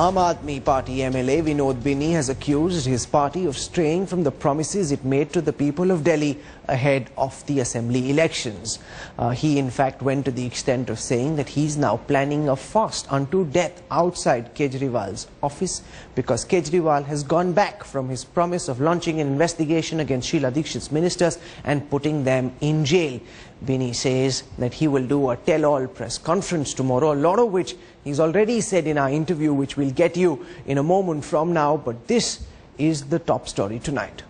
Aam Aadmi Party MLA Vinod Bini has accused his party of straying from the promises it made to the people of Delhi ahead of the assembly elections. He in fact went to the extent of saying that he's now planning a fast unto death outside Kejriwal's office because Kejriwal has gone back from his promise of launching an investigation against Sheila Dikshit's ministers and putting them in jail. Bini says that he will do a tell-all press conference tomorrow, a lot of which he's already said in our interview, which we'll get you in a moment from now, but this is the top story tonight.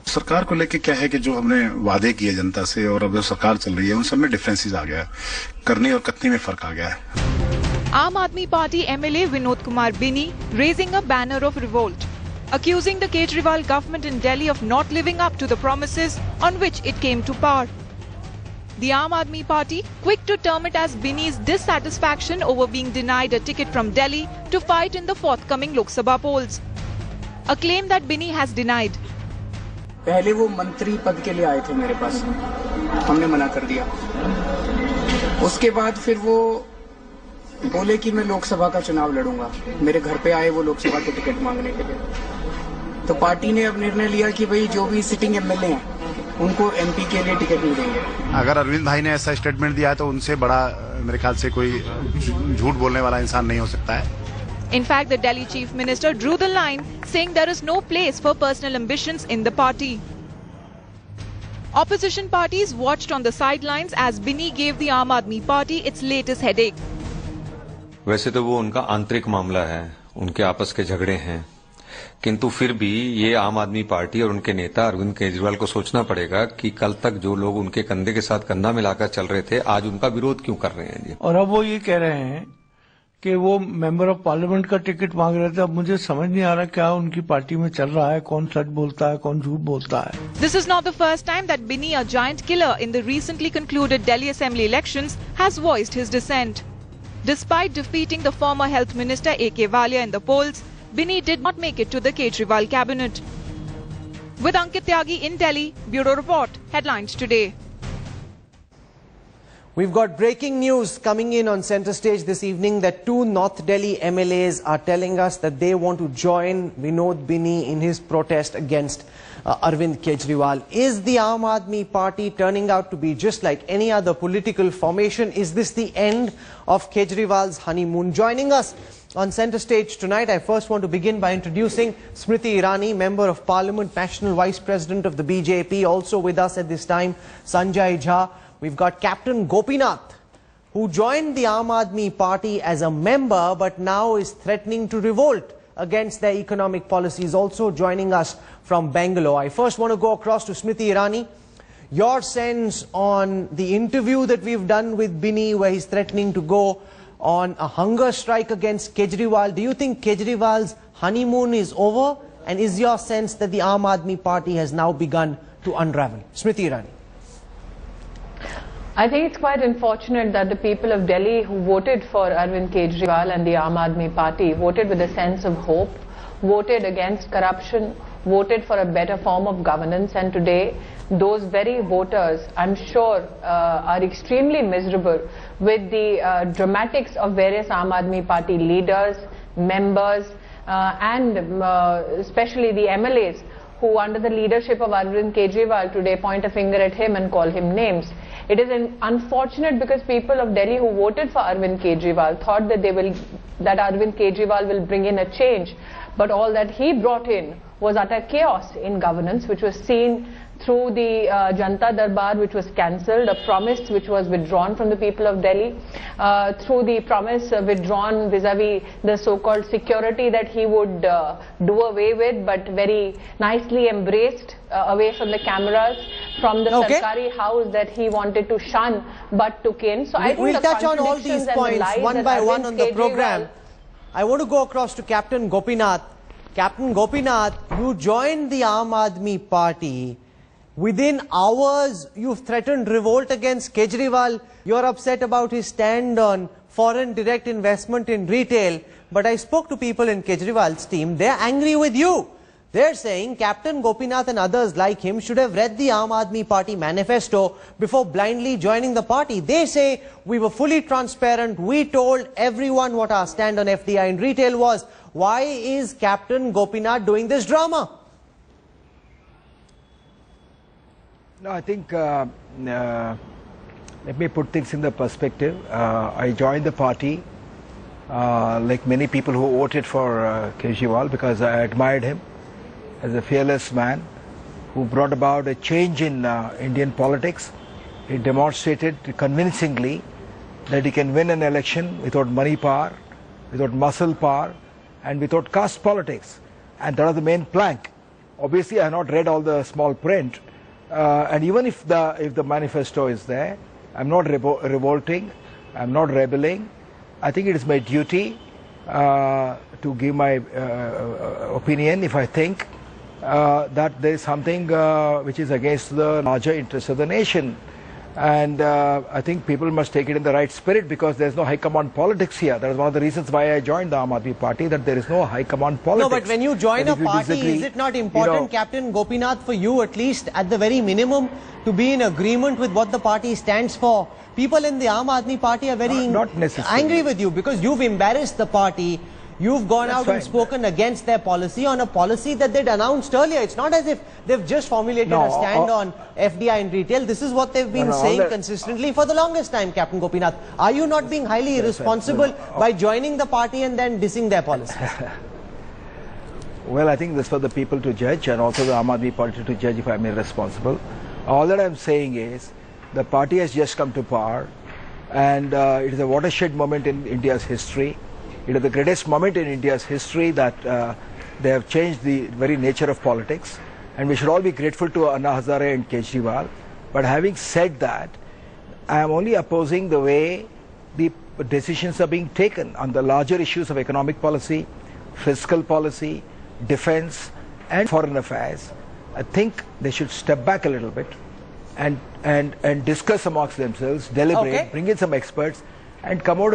सरकार को लेके क्या है कि जो हमने वादे किए जनता से और अब जो सरकार चल रही है उन सब में डिफरेंसेस आ गया है, करनी और कथनी में फर्क आ गया है। Aam Aadmi Party MLA Vinod Kumar Bini raising a banner of revolt, accusing the Kejriwal government in Delhi of not living up to the promises on which it came to power. The Aam Aadmi Party quick to term it as Bini's dissatisfaction over being denied a ticket from Delhi to fight in the forthcoming Lok Sabha polls, a claim that Bini has denied. पहले वो मंत्री पद के लिए आए थे मेरे पास, हमने मना कर दिया। उसके बाद फिर वो बोले कि मैं लोकसभा का चुनाव लड़ूंगा। मेरे घर पे आए वो लोकसभा के टिकट मांगने के लिए। तो पार्टी ने अब निर्णय लिया कि भाई जो भी सिटिंग एमएलए हैं उनको एमपी के लिए टिकट नहीं देंगे। अगर अरविंद भाई ने ऐसा स्टेटमेंट दिया है तो उनसे बड़ा मेरे ख्याल से कोई झूठ बोलने वाला इंसान नहीं हो सकता है। In fact, the Delhi Chief Minister drew the line, saying there is no place for personal ambitions in the party. Opposition parties watched on the sidelines as Bini gave the Aam Aadmi Party its latest headache. वैसे तो वो उनका आंतरिक मामला है, उनके आपस के झगड़े हैं, किंतु फिर भी ये आम आदमी पार्टी और उनके नेता अरविंद केजरीवाल को सोचना पड़ेगा कि कल तक जो लोग उनके कंधे के साथ कंधा मिलाकर चल रहे थे, आज उनका विरोध क्यों कर रहे हैं जी। और अब वो ये कह रहे हैं कि वो मेंबर ऑफ पार्लियामेंट का टिकट मांग रहे थे। अब मुझे समझ नहीं आ रहा क्या उनकी पार्टी में चल रहा है, कौन सच बोलता है, कौन झूठ बोलता है। This is not the first time that Bini, a giant killer in the recently concluded Delhi Assembly elections, has voiced his dissent. Despite defeating the former Health Minister A.K. Walia in the polls, Bini did not make it to the Kejriwal cabinet. With Ankit Tyagi in Delhi, Bureau Report, Headlines Today. We've got breaking news coming in on center stage this evening that two North Delhi MLAs are telling us that they want to join Vinod Bini in his protest against Arvind Kejriwal. Is the Aam Aadmi Party turning out to be just like any other political formation? Is this the end of Kejriwal's honeymoon? Joining us on center stage tonight, I first want to begin by introducing Smriti Irani, Member of Parliament, National Vice President of the BJP. Also with us at this time, Sanjay Jha. We've got Captain Gopinath, who joined the Aam Aadmi Party as a member but now is threatening to revolt against their economic policies, also joining us from Bangalore. I first want to go across to Smriti Irani. Your sense on the interview that we've done with Bini where he's threatening to go on a hunger strike against Kejriwal. Do you think Kejriwal's honeymoon is over? And is your sense that the Aam Aadmi Party has now begun to unravel? Smriti Irani. I think it's quite unfortunate that the people of Delhi who voted for Arvind Kejriwal and the Aam Aadmi Party voted with a sense of hope, voted against corruption, voted for a better form of governance, and today those very voters, I'm sure, are extremely miserable with the dramatics of various Aam Aadmi Party leaders, members, and especially the MLAs who under the leadership of Arvind Kejriwal today point a finger at him and call him names. It is unfortunate because people of Delhi who voted for Arvind Kejriwal thought that Arvind Kejriwal will bring in a change, but all that he brought in was utter chaos in governance, which was seen through the Janta Darbar, which was cancelled, a promise which was withdrawn from the people of Delhi, through the promise withdrawn vis-a-vis the so-called security that he would do away with, but very nicely embraced away from the cameras, from the Sarkari house that he wanted to shun but took in. So I think we'll touch on all these points one by one on the program. I want to go across to Captain Gopinath. Captain Gopinath, you joined the Aam Aadmi Party. Within hours, you've threatened revolt against Kejriwal. You're upset about his stand on foreign direct investment in retail. But I spoke to people in Kejriwal's team. They're angry with you. They're saying Captain Gopinath and others like him should have read the Aam Aadmi Party manifesto before blindly joining the party. They say we were fully transparent. We told everyone what our stand on FDI in retail was. Why is Captain Gopinath doing this drama? No, I think, let me put things in the perspective. I joined the party, like many people who voted for Kejriwal, because I admired him as a fearless man who brought about a change in Indian politics. He demonstrated convincingly that he can win an election without money power, without muscle power, and without caste politics. And that was the main plank. Obviously, I have not read all the small print. And even if the manifesto is there, I'm not revolting, I'm not rebelling. I think it is my duty to give my opinion if I think that there is something which is against the larger interests of the nation. And I think people must take it in the right spirit, because there is no high command politics here. That is one of the reasons why I joined the Aam Aadmi Party, that there is no high command politics. No, but when you join a party, is it not important, Captain Gopinath, for you at least at the very minimum to be in agreement with what the party stands for? People in the Aam Aadmi Party are very angry with you because you've embarrassed the party. You've gone out and spoken against their policy on a policy that they'd announced earlier. It's not as if they've just formulated a stand on FDI in retail. This is what they've been saying consistently for the longest time, Captain Gopinath. Are you not being highly irresponsible by joining the party and then dissing their policies? Well, I think this for the people to judge, and also the Aam Aadmi Party to judge if I'm irresponsible. All that I'm saying is the party has just come to power, and it is a watershed moment in India's history. It is the greatest moment in India's history that they have changed the very nature of politics, and we should all be grateful to Anna Hazare and Kejriwal. But having said that, I am only opposing the way the decisions are being taken on the larger issues of economic policy, fiscal policy, defense and foreign affairs. I think they should step back a little bit and discuss amongst themselves, deliberate, bring in some experts, and come out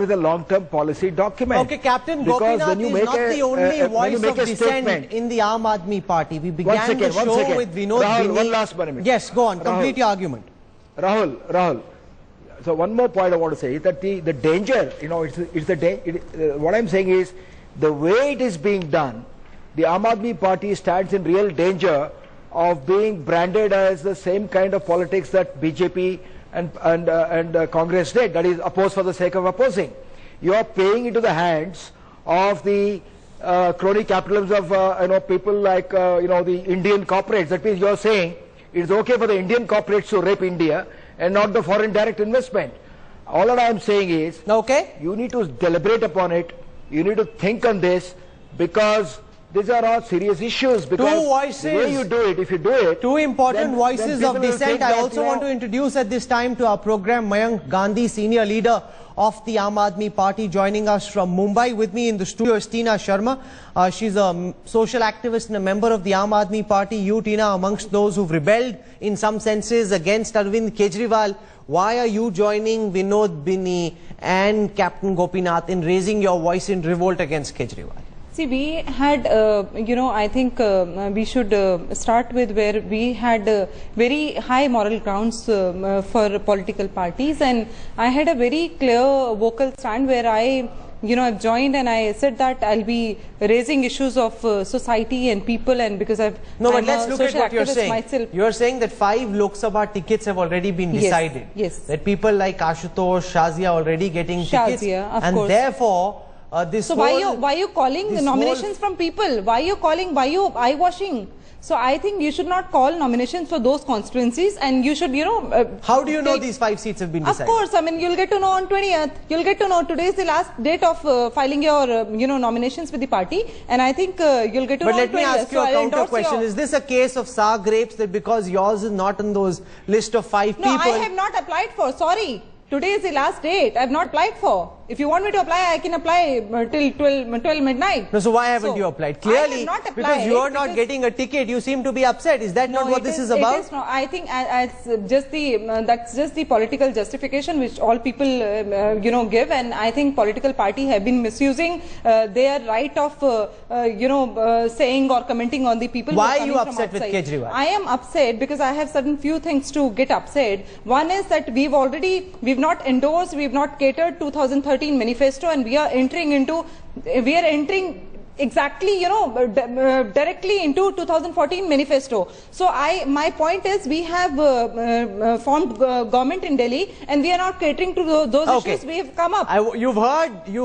with a long-term policy document. Okay, Captain Gopinath is not the only voice of dissent in the Aam Aadmi Party. We began the show with Vinod Rahul, one last minute. Yes, go on. Complete your argument. Rahul. So one more point I want to say is that the danger, what I'm saying is the way it is being done, the Aam Aadmi Party stands in real danger of being branded as the same kind of politics that BJP and Congress did, that is oppose for the sake of opposing. You are paying into the hands of the crony capitalism of people like the Indian corporates. That means you are saying it is okay for the Indian corporates to rape India and not the foreign direct investment. All that I am saying is, you need to deliberate upon it. You need to think on this, because these are all serious issues. Because two voices, the way you do it, if you do it, two important voices of dissent. I also want to introduce at this time to our program Mayank Gandhi, senior leader of the Aam Aadmi Party, joining us from Mumbai. With me in the studio is Teena Sharma. She's a social activist and a member of the Aam Aadmi Party. You, Teena, amongst those who've rebelled in some senses against Arvind Kejriwal. Why are you joining Vinod Bini and Captain Gopinath in raising your voice in revolt against Kejriwal? See, we had, I think we should start with where we had very high moral grounds for political parties, and I had a very clear vocal stand where I, I've joined and I said that I'll be raising issues of society and people, and because I've but let's look at what you're saying. Myself. You're saying that 5 Lok Sabha tickets have already been decided. Yes. That people like Ashutosh, Shazia are already getting tickets, of course. Therefore. So why are you calling the nominations from people? Why are you eye-washing? So I think you should not call nominations for those constituencies, and you should, How do you know these 5 seats have been decided? Of course, I mean, you'll get to know on 20th. You'll get to know today is the last date of filing your, nominations with the party, and I think you'll get to know on 20th. But let me ask you a counter question. Is this a case of sour grapes, that because yours is not on those list of 5 people? No, I have not applied for. Sorry. Today is the last date. I have not applied for. If you want me to apply, I can apply till 12 midnight. No, so why haven't you applied? Clearly, I have not applied because you are not getting a ticket, you seem to be upset. Is that not what this is about? It is not. I think that's just the political justification which all people give, and I think political party have been misusing their right of saying or commenting on the people. Why are you upset with Kejriwal? I am upset because I have certain few things to get upset. One is that we've not endorsed, we've not catered 2013 manifesto, and we are entering exactly, directly into 2014 manifesto. So my point is, we have formed government in Delhi, and we are not catering to those issues we have come up. You've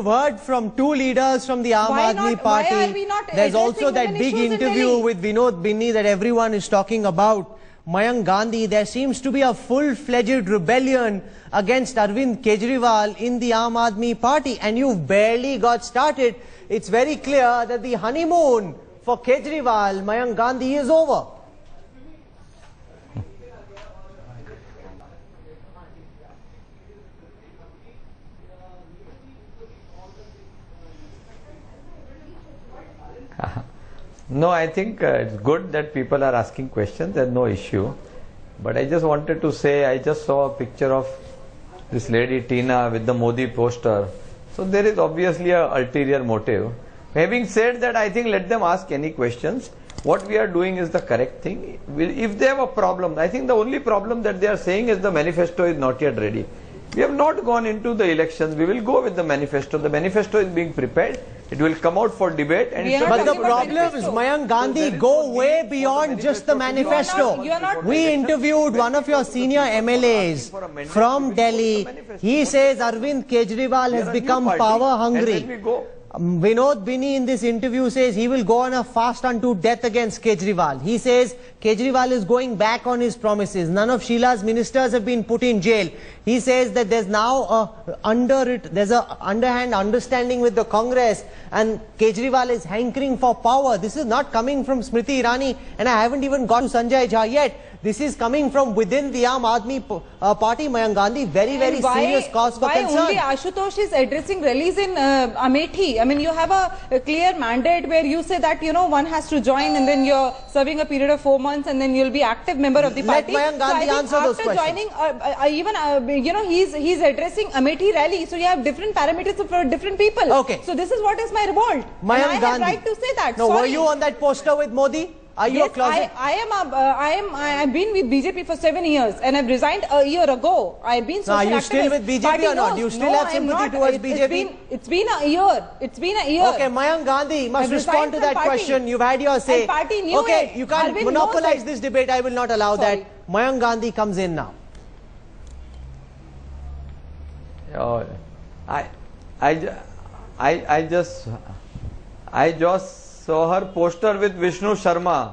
heard from two leaders from the Aam Aadmi Party. Why are we not There's also addressing that big women issues in interview Delhi? with Vinod Binni that everyone is talking about. Mayank Gandhi, there seems to be a full-fledged rebellion against Arvind Kejriwal in the Aam Aadmi Party, and you've barely got started. It's very clear that the honeymoon for Kejriwal, Mayank Gandhi, is over. No, I think it's good that people are asking questions. There's no issue. But I just wanted to say, I just saw a picture of this lady Teena with the Modi poster. So there is obviously an ulterior motive. Having said that, I think let them ask any questions. What we are doing is the correct thing. If they have a problem, I think the only problem that they are saying is the manifesto is not yet ready. We have not gone into the elections. We will go with the manifesto. The manifesto is being prepared. It will come out for debate. And but the problem is, Mayank Gandhi, go way beyond just the manifesto. We interviewed one of your senior MLAs from Delhi. He says Arvind Kejriwal has become power hungry. Vinod Binni in this interview says he will go on a fast unto death against Kejriwal. He says Kejriwal is going back on his promises. None of Sheila's ministers have been put in jail. He says that there's now there's a underhand understanding with the Congress, and Kejriwal is hankering for power. This is not coming from Smriti Irani, and I haven't even got to Sanjay Jha yet. This is coming from within the Aam Aadmi Party, Mayank Gandhi. Very, very serious cause for concern. Why only Ashutosh is addressing rallies in Amethi? I mean, you have a clear mandate where you say that, one has to join, and then you're serving a period of 4 months, and then you'll be active member of the party. Let Mayank Gandhi answer those questions. After joining, he's addressing Amethi rally. So you have different parameters for different people. Okay. So this is what is my revolt. Mayank Gandhi. I have right to say that. No, Sorry. were you on that poster with Modi? Are you a closet? I've been with BJP for 7 years, and I've resigned a year ago. I've been social activist. Are you still with BJP or not? Do you still have sympathy towards BJP? It's been a year. It's been a year. Okay, Mayank Gandhi must respond to that question. You've had your say. And party knew okay, it. you can't monopolize this debate. I will not allow that. Mayank Gandhi comes in now. I just saw her poster with Vishnu Sharma.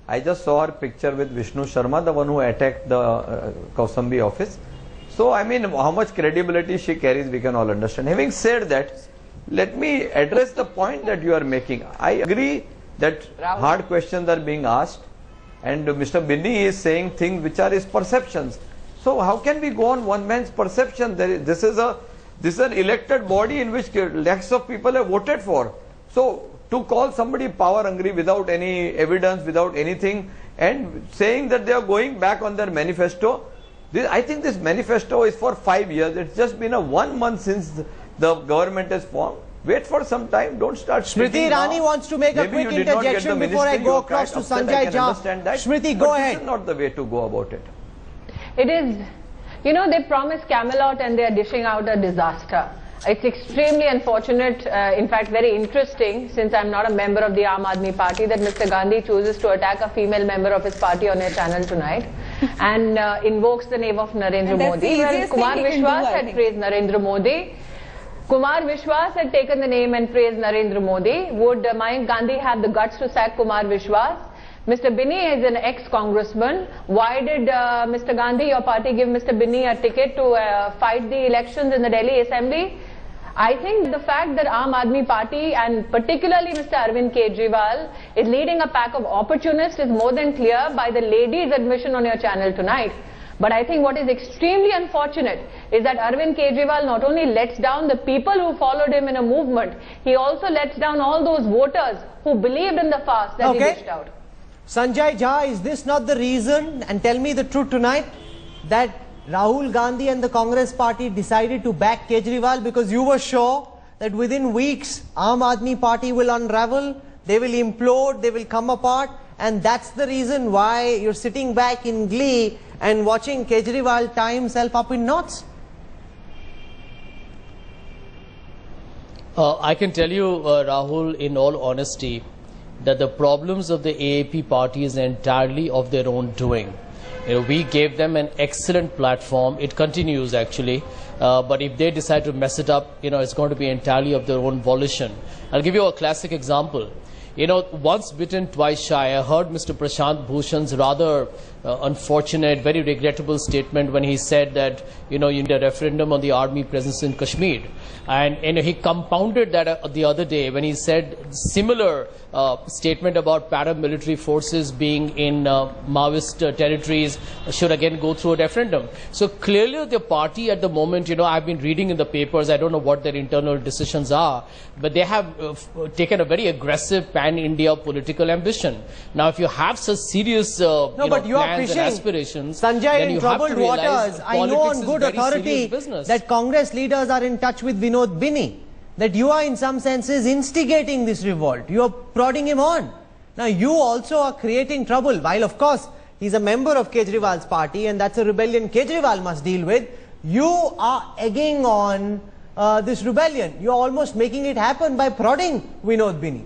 I just saw her picture with Vishnu Sharma, the one who attacked the Kausambi office. So, I mean, how much credibility she carries, we can all understand. Having said that, let me address the point that you are making. I agree that hard questions are being asked, and Mr. Binni is saying things which are his perceptions. So, how can we go on one man's perception? This is an elected body in which lakhs of people have voted for. So, to call somebody power hungry without any evidence, without anything, and saying that they are going back on their manifesto, I think this manifesto is for 5 years. It's just been 1 month since the government has formed. Wait for some time. Don't start. Smriti Irani wants to make a quick interjection before I go across to Sanjay Jha. Smriti, go ahead. This is not the way to go about it. It is. They promised Camelot and they are dishing out a disaster. It's extremely unfortunate, in fact very interesting, since I'm not a member of the Aam Aadmi Party, that Mr. Gandhi chooses to attack a female member of his party on your channel tonight and invokes the name of Narendra Modi. Well, Kumar Vishwas had praised Narendra Modi. Kumar Vishwas had taken the name and praised Narendra Modi. Would Mayank Gandhi have the guts to sack Kumar Vishwas? Mr. Binni is an ex-congressman. Why did Mr. Gandhi, your party, give Mr. Binni a ticket to fight the elections in the Delhi Assembly? I think the fact that Aam Aadmi Party and particularly Mr. Arvind Kejriwal is leading a pack of opportunists is more than clear by the lady's admission on your channel tonight. But I think what is extremely unfortunate is that Arvind Kejriwal not only lets down the people who followed him in a movement, he also lets down all those voters who believed in the fast that he dished out. Sanjay Jha, is this not the reason, and tell me the truth tonight, that Rahul Gandhi and the Congress party decided to back Kejriwal because you were sure that within weeks Aam Aadmi Party will unravel, they will implode, they will come apart, and that's the reason why you're sitting back in glee and watching Kejriwal tie himself up in knots? I can tell you, Rahul, in all honesty, that the problems of the AAP party is entirely of their own doing. We gave them an excellent platform. It continues actually. But if they decide to mess it up, it's going to be entirely of their own volition. I'll give you a classic example. Once bitten, twice shy. I heard Mr. Prashant Bhushan's rather unfortunate, very regrettable statement when he said that, you need a referendum on the army presence in Kashmir. And he compounded that the other day when he said similar statement about paramilitary forces being in Maoist territories should again go through a referendum. So clearly the party at the moment, I've been reading in the papers, I don't know what their internal decisions are, but they have taken a very aggressive pan-India political ambition. Now if you have such serious plans and aspirations, Sanjay, then in you have troubled to realize waters, I know on good authority that Congress leaders are in touch with Vinod Bini, that you are in some senses instigating this revolt. You are prodding him on. Now you also are creating trouble, while of course he's a member of Kejriwal's party and that's a rebellion Kejriwal must deal with. You are egging on this rebellion. You are almost making it happen by prodding Vinod Bini.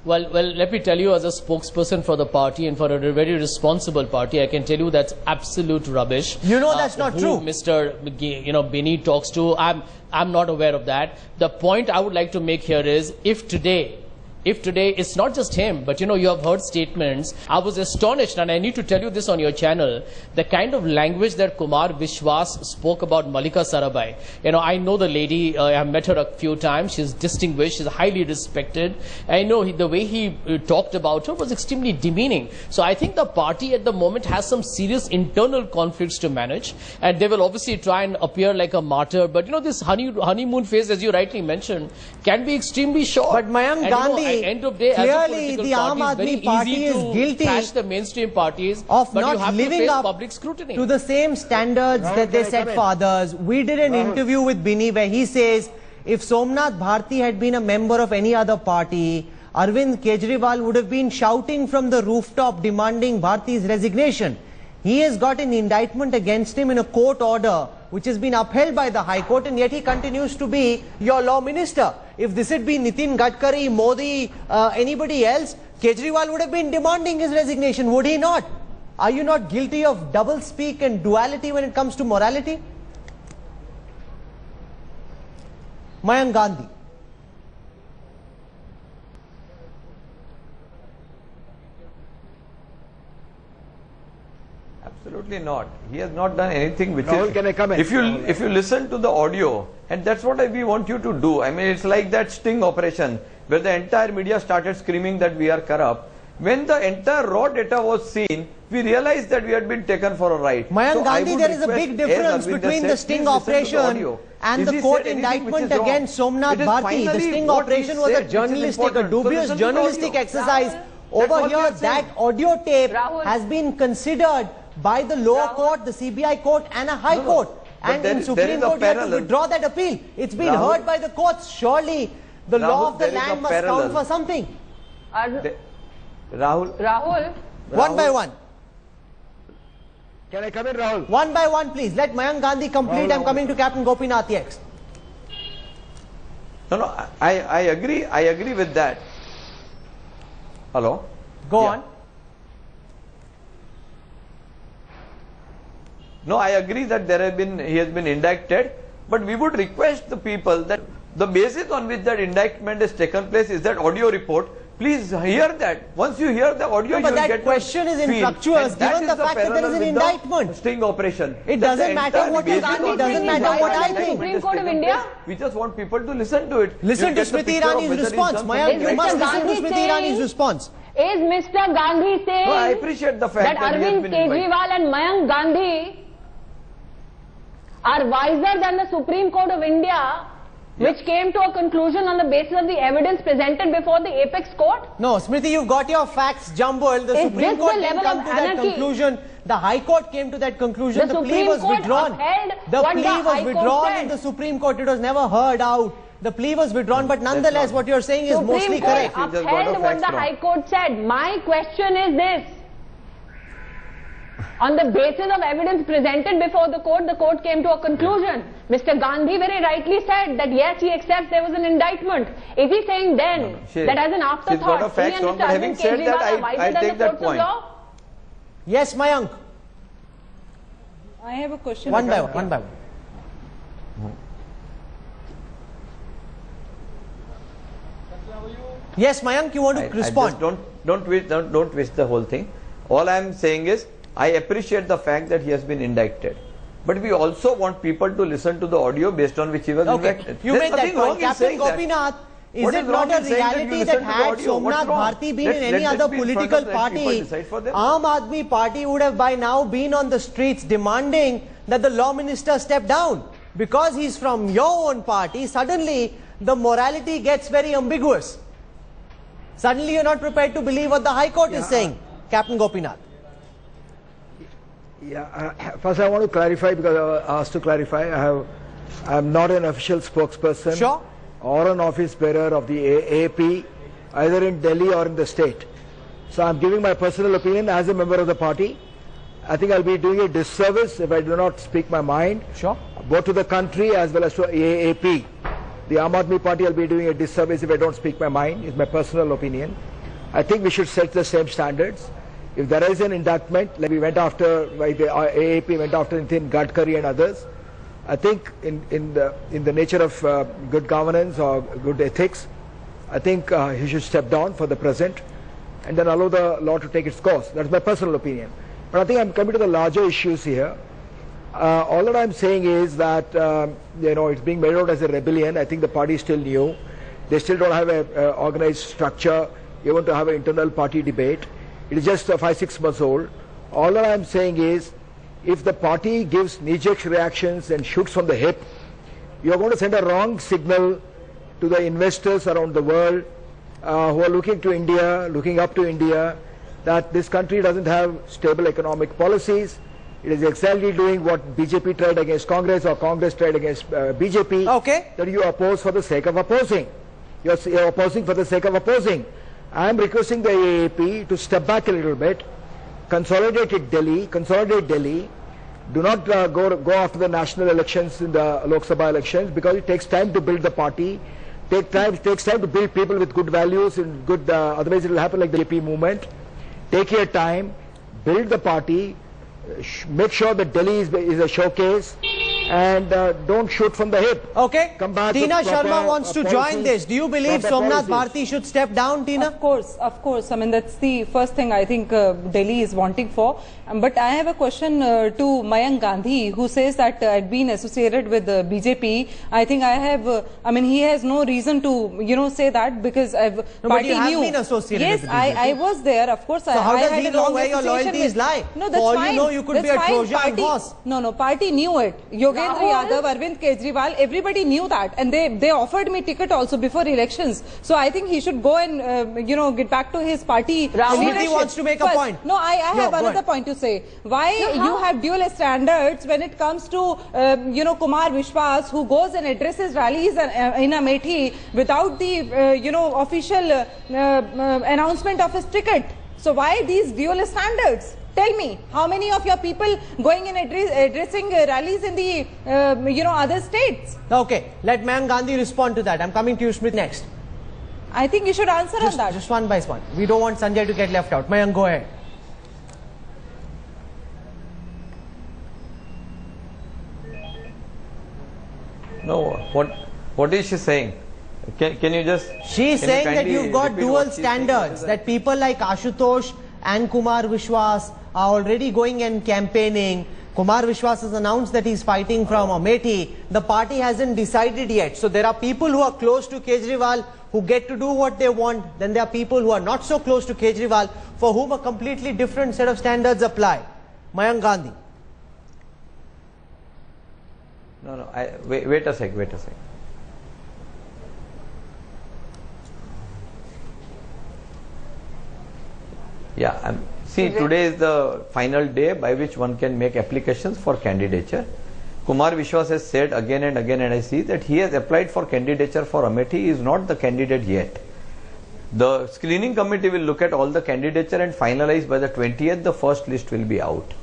Well, let me tell you, as a spokesperson for the party and for a very responsible party, I can tell you that's absolute rubbish. That's not true. Mr. Bini talks to, I'm not aware of that. The point I would like to make here is, if today it's not just him, but you have heard statements. I was astonished, and I need to tell you this on your channel, the kind of language that Kumar Vishwas spoke about Malika Sarabhai. I know the lady, I have met her a few times, she's distinguished, she's highly respected. I know the way he talked about her was extremely demeaning. So I think the party at the moment has some serious internal conflicts to manage, and they will obviously try and appear like a martyr. But this honeymoon phase, as you rightly mentioned, can be extremely short. But Mayank Gandhi, end of day, clearly the Aam Aadmi Party is guilty the mainstream parties of not living up public scrutiny to the same standards that they set for others. We did an interview with Bini where he says if Somnath Bharti had been a member of any other party, Arvind Kejriwal would have been shouting from the rooftop demanding Bharti's resignation. He has got an indictment against him in a court order which has been upheld by the High Court, and yet he continues to be your law minister. If this had been Nitin Gadkari, Modi, anybody else, Kejriwal would have been demanding his resignation, would he not? Are you not guilty of double speak and duality when it comes to morality? Mayank Gandhi. Absolutely not. He has not done anything which Rahul, is... can I come in? If you listen to the audio, and that's what we want you to do. I mean, it's like that sting operation where the entire media started screaming that we are corrupt. When the entire raw data was seen, we realized that we had been taken for a ride. Mayank Gandhi, there is a big difference between the sting operation and the court indictment against Somnath Bharti. The sting operation was a journalistic, a dubious journalistic exercise. Over here, that audio tape has been considered by the lower court, the CBI court and a high court. And in Supreme Court, you have to withdraw that appeal. It's been heard by the courts. Surely the law of the land must count for something. Rahul. One by one. Can I come in, Rahul? One by one, please. Let Mayank Gandhi complete. I'm coming to Captain Gopinath next. No, I agree with that. Hello? Go on. No, I agree that he has been indicted, but we would request the people that the basis on which that indictment has taken place is that audio report. Please hear that. Once you hear the audio, you will get that question is infructuous given the fact that there is an indictment. Sting operation. It doesn't matter what you think. It doesn't matter what I think. Supreme Court of India. We just want people to listen to it. Listen to Smriti Irani's response. Mayank, you must listen to Smriti Irani's response. Is Mr. Gandhi saying I appreciate the fact that Arvind Kejriwal and Mayank Gandhi are wiser than the Supreme Court of India, which came to a conclusion on the basis of the evidence presented before the apex court? No, Smriti, you've got your facts jumbled. The Supreme Court didn't come to that conclusion. The High Court came to that conclusion. The plea was withdrawn. The plea was withdrawn in the Supreme Court. It was never heard out. The plea was withdrawn, but nonetheless, what you're saying is mostly correct. Supreme Court upheld what the High Court said. My question is this. On the basis of evidence presented before the court came to a conclusion. Mr. Gandhi very rightly said that yes, he accepts there was an indictment. Is he saying then that as an afterthought, he and Mr. Arvind Kejriwal are wiser than the courts of law? Yes, Mayank. I have a question. One by one. Yes, Mayank, you want to respond? Don't twist the whole thing. All I am saying is, I appreciate the fact that he has been indicted. But we also want people to listen to the audio based on which he was indicted. You made that point. Captain Gopinath, is it not a reality that had Somnath Bharti been in any other political party, Aam Aadmi Party would have by now been on the streets demanding that the law minister step down? Because he's from your own party, suddenly the morality gets very ambiguous. Suddenly you're not prepared to believe what the High Court is saying, Captain Gopinath. First I want to clarify, because I was asked to clarify. I'm not an official spokesperson or an office bearer of the AAP, either in Delhi or in the state. So I'm giving my personal opinion as a member of the party. I think I'll be doing a disservice if I do not speak my mind, both to the country as well as to AAP. The Aam Aadmi Party, I'll be doing a disservice if I don't speak my mind. It's my personal opinion. I think we should set the same standards. If there is an indictment, like we went after, like the AAP went after Nitin Gadkari and others, I think in the nature of good governance or good ethics, I think he should step down for the present and then allow the law to take its course. That's my personal opinion. But I think I'm coming to the larger issues here. All that I'm saying is that it's being made out as a rebellion. I think the party is still new. They still don't have an organized structure, even to have an internal party debate. It is just 5-6 months old. All that I am saying is, if the party gives knee-jerk reactions and shoots from the hip, you are going to send a wrong signal to the investors around the world who are looking to India, looking up to India, that this country doesn't have stable economic policies. It is exactly doing what BJP tried against Congress or Congress tried against BJP. That you oppose for the sake of opposing. You're opposing for the sake of opposing. I am requesting the AAP to step back a little bit, consolidate Delhi, do not go after the national elections in the Lok Sabha elections, because it takes time to build the party, it takes time to build people with good values and good, otherwise it will happen like the JP movement. Take your time, build the party, make sure that Delhi is a showcase, and don't shoot from the hip. Come back. Teena Sharma wants to join this. Do you believe Somnath Bharti should step down, Teena? Of course. I mean, that's the first thing I think Delhi is wanting for. But I have a question to Mayank Gandhi, who says that I'd been associated with BJP. I think I have, he has no reason to, say that, because but you have been associated with BJP. Yes, I was there, of course. So how does he know where your loyalties lie? No, that's all fine. You know, you could be a Trojan horse. No, party knew it. Yogendra Yadav, Arvind Kejriwal, everybody knew that, and they offered me ticket also before elections. So I think he should go and get back to his party. Rahul wants to make a point. No, I have another point to say. Why you have dual standards when it comes to Kumar Vishwas, who goes and addresses rallies in Amethi without the official announcement of his ticket? So why these dual standards? Tell me, how many of your people going and addressing rallies in the other states? Okay, let Mayank Gandhi respond to that. I'm coming to you, Smriti, next. I think you should answer on that. Just one by one. We don't want Sanjay to get left out. Mayank, go ahead. No, what is she saying? Can you just... She is saying that you've got dual standards, that people like Ashutosh and Kumar Vishwas are already going and campaigning. Kumar Vishwas has announced that he's fighting from Amethi. The party hasn't decided yet. So there are people who are close to Kejriwal who get to do what they want. Then there are people who are not so close to Kejriwal, for whom a completely different set of standards apply. Mayank Gandhi. No, wait a sec. Yeah, see, today is the final day by which one can make applications for candidature. Kumar Vishwas has said again and again, and I see that he has applied for candidature for Amethi. He is not the candidate yet. The screening committee will look at all the candidature and finalize by the 20th, the first list will be out.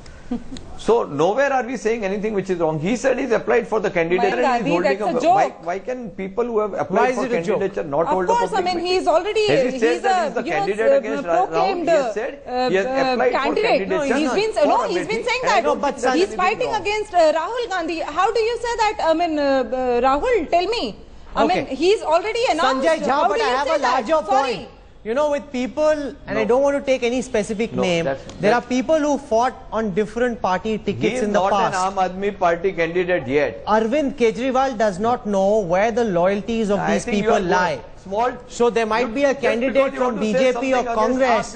So nowhere are we saying anything which is wrong. He said he's applied for the candidature and he's holding a joke. Why can people who have applied for candidature not hold a public meeting? Of course, I mean, he's already, he's a candidate against Rahul. He has said he has applied for candidature. He's been saying that. He's fighting against Rahul Gandhi. How do you say that? I mean, Rahul, tell me. I mean, he's already announced. Sanjay Jha, but I have a larger point. You know, with people, and I don't want to take any specific name, there are people who fought on different party tickets in the past. He is not an Aam Aadmi Party candidate yet. Arvind Kejriwal does not know where the loyalties of these people lie. So there might be a candidate from BJP or Congress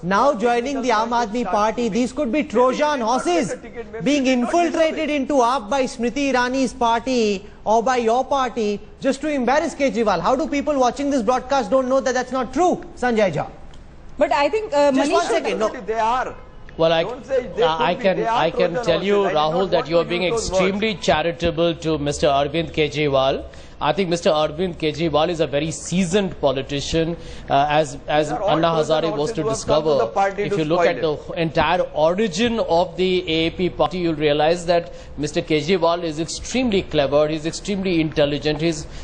now joining the Aam Aadmi Party. These could be Trojan horses being infiltrated into AAP by Smriti Irani's party or by your party just to embarrass Kejriwal. How do people watching this broadcast don't know that that's not true, Sanjay Jha? But I think just one second. No. They are. Well, I can tell you, Rahul, that you are being extremely charitable to Mr. Arvind Kejriwal. I think Mr. Arvind Kejriwal is a very seasoned politician, as Anna Hazare was to discover. If you look at the entire origin of the AAP party, you'll realize that Mr. Kejriwal is extremely clever, he's extremely intelligent,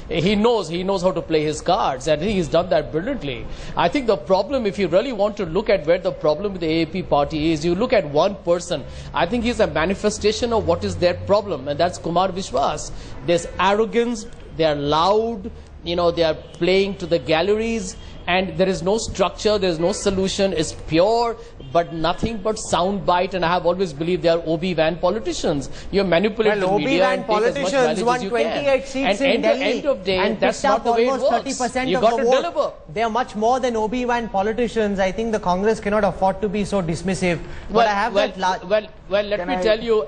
he knows how to play his cards, and he's done that brilliantly. I think the problem, if you really want to look at where the problem with the AAP party is, you look at one person. I think he's a manifestation of what is their problem, and that's Kumar Vishwas. There's arrogance. They are loud, you know, they are playing to the galleries, and there is no structure, there is no solution. It's pure, but nothing but soundbite, and I have always believed they are OB-Van politicians. You manipulate the media and take as much value as you can. 28 seats in Delhi end of day, and that's not the way it works. 30% you of got the to vote. deliver. They are much more than OB-Van politicians. I think the Congress cannot afford to be so dismissive. But I have let me tell you,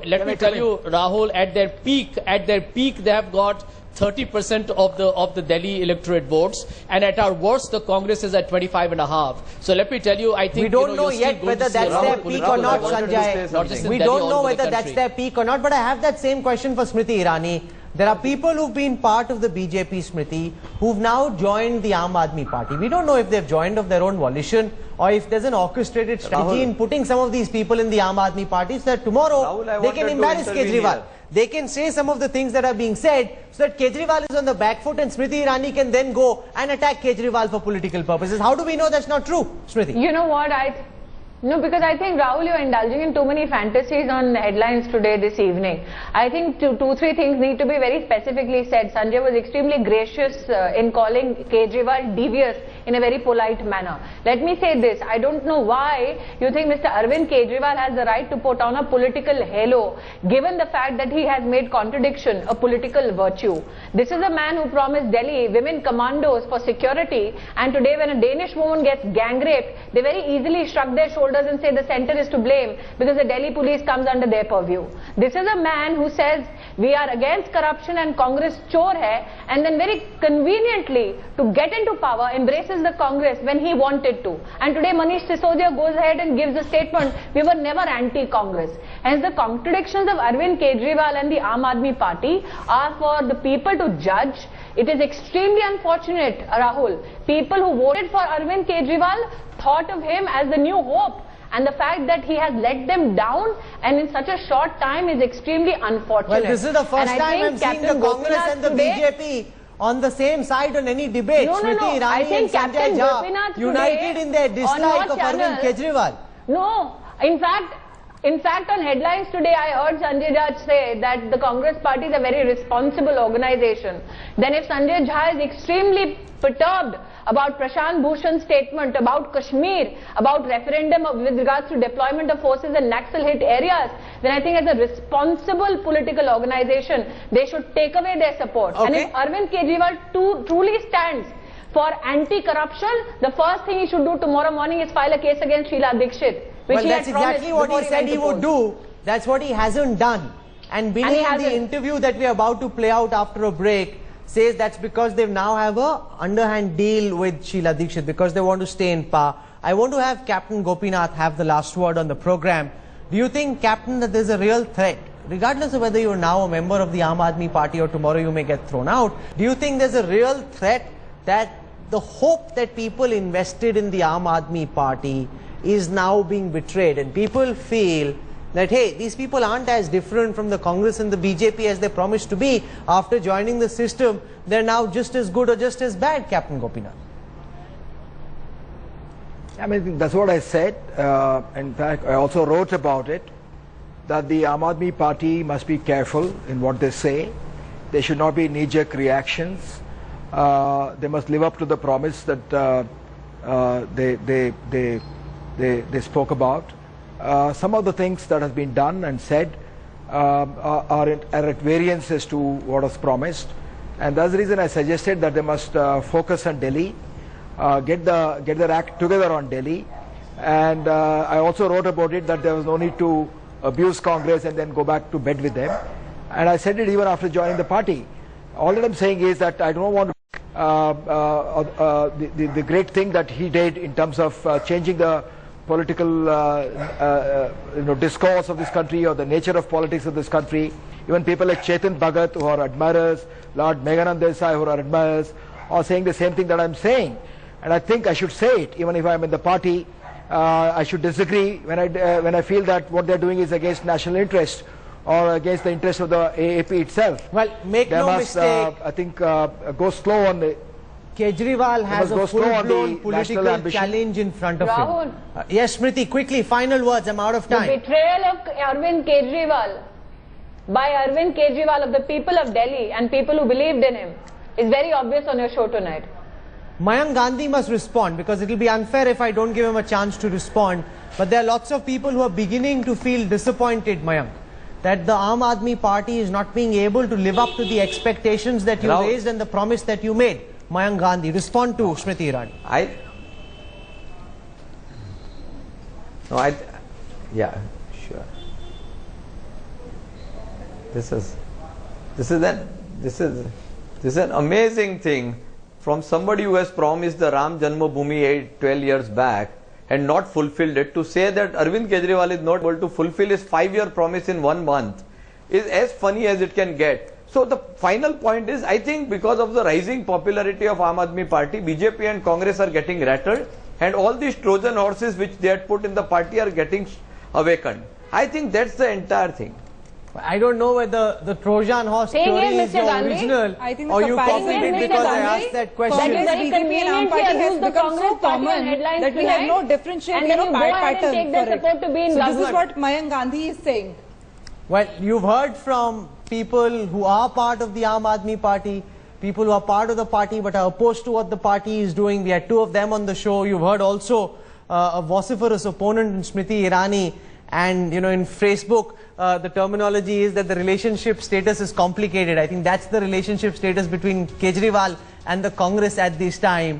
Rahul, at their peak, they have got 30% of the Delhi electorate votes, and at our worst, the Congress is at 25.5. So let me tell you, I think we don't know yet whether that's their peak or not, Sanjay. We don't know whether that's their peak or not. But I have that same question for Smriti Irani. There are people who've been part of the BJP, Smriti, who've now joined the Aam Aadmi Party. We don't know if they've joined of their own volition or if there's an orchestrated strategy in putting some of these people in the Aam Aadmi Party so that tomorrow they can embarrass Kejriwal. They can say some of the things that are being said so that Kejriwal is on the back foot and Smriti Irani can then go and attack Kejriwal for political purposes. How do we know that's not true, Smriti? You know what, No, because I think, Rahul, you're indulging in too many fantasies on headlines today, this evening. I think two, three things need to be very specifically said. Sanjay was extremely gracious in calling Kejriwal devious in a very polite manner. Let me say this. I don't know why you think Mr. Arvind Kejriwal has the right to put on a political halo, given the fact that he has made contradiction a political virtue. This is a man who promised Delhi women commandos for security, and today when a Danish woman gets gang raped, they very easily shrug their shoulders and say the center is to blame because the Delhi police comes under their purview. This is a man who says we are against corruption and Congress chore hai, and then very conveniently to get into power embraces the Congress when he wanted to. And today Manish Sisodia goes ahead and gives a statement, we were never anti-Congress. Hence the contradictions of Arvind Kejriwal and the Aam Aadmi Party are for the people to judge. It is extremely unfortunate, Rahul. People who voted for Arvind Kejriwal thought of him as the new hope, and the fact that he has let them down and in such a short time is extremely unfortunate. Well, this is the first time I'm seeing the Congress and the BJP on the same side on any debate. Smriti Irani and Sanjay Jha united in their dislike of Arvind Kejriwal. No, in fact, on headlines today, I heard Sanjay Jha say that the Congress party is a very responsible organization. Then if Sanjay Jha is extremely perturbed about Prashant Bhushan's statement about Kashmir, about referendum with regards to deployment of forces in Naxal-hit areas, then I think as a responsible political organization, they should take away their support. And if Arvind Kejriwal truly stands for anti-corruption, the first thing he should do tomorrow morning is file a case against Sheila Dikshit. Well, that's exactly what he said he would do. That's what he hasn't done. And Bini, in the interview that we are about to play out after a break, says that's because they now have a underhand deal with Sheila Dikshit, because they want to stay in power. I want to have Captain Gopinath have the last word on the program. Do you think, Captain, that there's a real threat, regardless of whether you're now a member of the Aam Aadmi Party or tomorrow you may get thrown out, do you think there's a real threat that the hope that people invested in the Aam Aadmi Party is now being betrayed, and people feel that, hey, these people aren't as different from the Congress and the BJP as they promised to be. After joining the system, they're now just as good or just as bad, Captain Gopinath? I mean, that's what I said. In fact, I also wrote about it, that the Aam Aadmi Party must be careful in what they say. There should not be knee-jerk reactions. They must live up to the promise that they spoke about. Some of the things that have been done and said are at variance as to what was promised, and that's the reason I suggested that they must focus on Delhi, get their act together on Delhi, and I also wrote about it that there was no need to abuse Congress and then go back to bed with them, and I said it even after joining the party. All that I'm saying is that I don't want the great thing that he did in terms of changing the political discourse of this country, or the nature of politics of this country. Even people like Chetan Bhagat, who are admirers, Lord Meghanand Desai, who are admirers, are saying the same thing that I'm saying. And I think I should say it, even if I'm in the party. I should disagree when I feel that what they're doing is against national interest or against the interest of the AAP itself. Well, make no mistake, I think, go slow on the... Kejriwal has a full-blown political challenge in front of him. Yes, Smriti, quickly, final words, I'm out of time. The betrayal of Arvind Kejriwal by Arvind Kejriwal of the people of Delhi and people who believed in him is very obvious on your show tonight. Mayank Gandhi must respond, because it will be unfair if I don't give him a chance to respond. But there are lots of people who are beginning to feel disappointed, Mayank, that the Aam Aadmi Party is not being able to live up to the expectations that you raised and the promise that you made. Mayank Gandhi, respond to Smriti Irani. Yeah, sure. This is an amazing thing from somebody who has promised the Ram Janmabhoomi 12 years back and not fulfilled it, to say that Arvind Kejriwal is not able to fulfill his 5-year promise in 1 month is as funny as it can get. So the final point is, I think because of the rising popularity of Aam Aadmi Party, BJP and Congress are getting rattled, and all these Trojan horses which they had put in the party are getting awakened. I think that's the entire thing. I don't know whether the Trojan horse theory is your original, or you copied it because I asked that question. Congress, BJP and Aam Party has become so common that we have no differentiate pattern for it. So this is what Mayank Gandhi is saying. Well, you've heard from people who are part of the Aam Aadmi Party, people who are part of the party but are opposed to what the party is doing. We had 2 of them on the show. You've heard also a vociferous opponent in Smriti Irani. And, in Facebook, the terminology is that the relationship status is complicated. I think that's the relationship status between Kejriwal and the Congress at this time.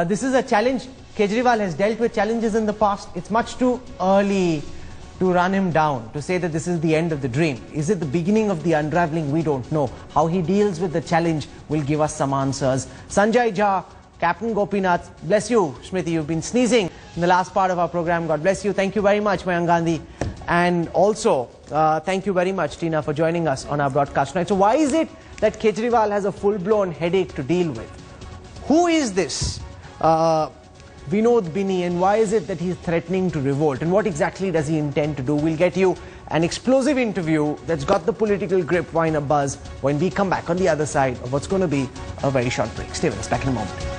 This is a challenge. Kejriwal has dealt with challenges in the past. It's much too early to run him down, to say that this is the end of the dream. Is it the beginning of the unraveling? We don't know. How he deals with the challenge will give us some answers. Sanjay Jha, Captain Gopinath, bless you. Smriti, you've been sneezing in the last part of our program. God bless you. Thank you very much, Mayank Gandhi. And also, thank you very much, Teena, for joining us on our broadcast tonight. So why is it that Kejriwal has a full-blown headache to deal with? Who is this Vinod Bini, and why is it that he's threatening to revolt? And what exactly does he intend to do? We'll get you an explosive interview that's got the political grapevine abuzz when we come back on the other side of what's going to be a very short break. Stay with us, back in a moment.